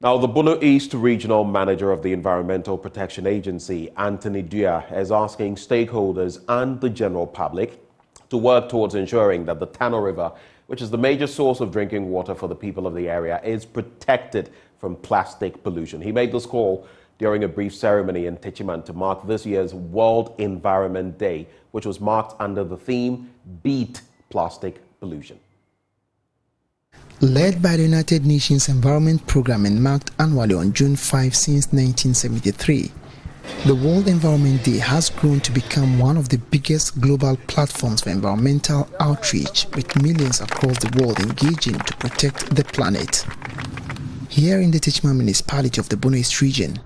Now, the Bono East Regional Manager of the Environmental Protection Agency, Anthony Dua, is asking stakeholders and the general public to work towards ensuring that the Tano River, which is the major source of drinking water for the people of the area, is protected from plastic pollution. He made this call during a brief ceremony in Techiman to mark this year's World Environment Day, which was marked under the theme Beat Plastic Pollution. Led by the United Nations Environment Programme and marked annually on June 5 since 1973, the World Environment Day has grown to become one of the biggest global platforms for environmental outreach, with millions across the world engaging to protect the planet. Here in the Techiman municipality of the Bono East region,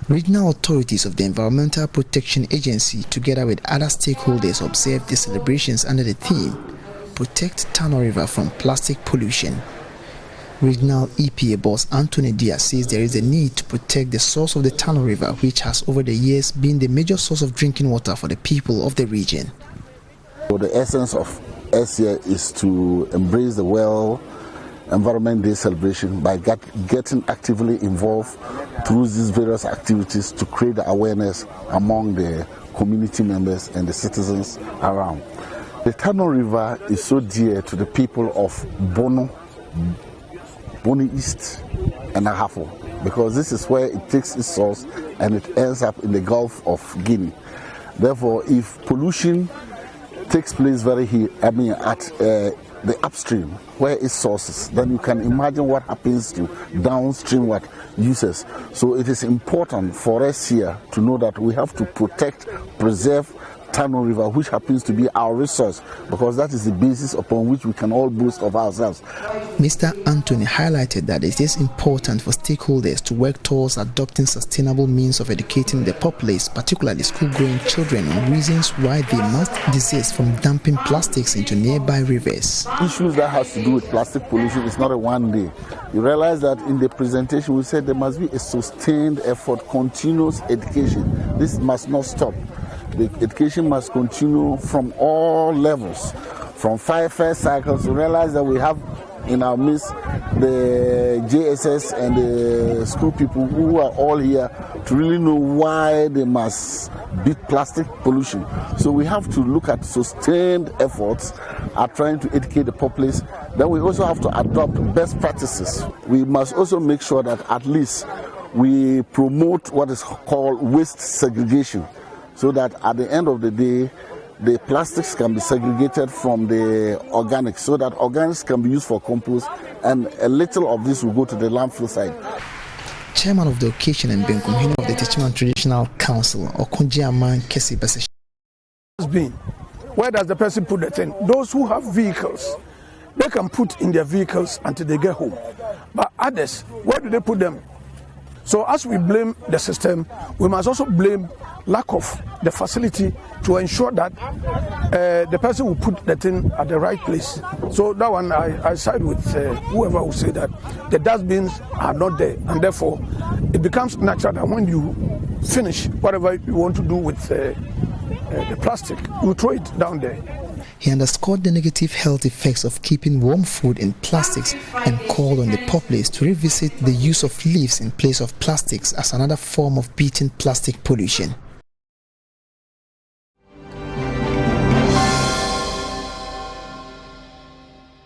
regional authorities of the Environmental Protection Agency, together with other stakeholders, observed the celebrations under the theme Protect Tano River from Plastic Pollution. Regional EPA boss Anthony Dua says there is a need to protect the source of the Tano River, which has over the years been the major source of drinking water for the people of the region. So the essence of us here is to embrace the World Environment Day celebration by getting actively involved through these various activities to create the awareness among the community members and the citizens around. The Tano River is so dear to the people of Bono East and Ahafo, because this is where it takes its source and it ends up in the Gulf of Guinea. Therefore, if pollution takes place at the upstream where it sources, then you can imagine what happens to downstream users. So it is important for us here to know that we have to protect, preserve Tano River, which happens to be our resource, because that is the basis upon which we can all boast of ourselves. Mr. Anthony highlighted that it is important for stakeholders to work towards adopting sustainable means of educating the populace, particularly school-going children, on reasons why they must desist from dumping plastics into nearby rivers. Issues that has to do with plastic pollution is not a one day. You realize that in the presentation we said there must be a sustained effort, continuous education. This must not stop. The education must continue from all levels, from 5 first cycles. We realize that we have in our midst the JSS and the school people who are all here to really know why they must beat plastic pollution. So we have to look at sustained efforts at trying to educate the populace. Then we also have to adopt best practices. We must also make sure that at least we promote what is called waste segregation, so that at the end of the day, the plastics can be segregated from the organics, so that organics can be used for compost, and a little of this will go to the landfill side. Chairman of the occasion and Benkumhino of the Techiman Traditional Council, Okunji Aman Kesi Besesh. Where does the person put the thing? Those who have vehicles, they can put in their vehicles until they get home. But others, where do they put them? So as we blame the system, we must also blame lack of the facility to ensure that the person will put the thing at the right place. So that one, I side with whoever will say that the dustbins are not there, and therefore it becomes natural that when you finish whatever you want to do with the plastic, you throw it down there. He underscored the negative health effects of keeping warm food in plastics and called on the populace to revisit the use of leaves in place of plastics as another form of beating plastic pollution.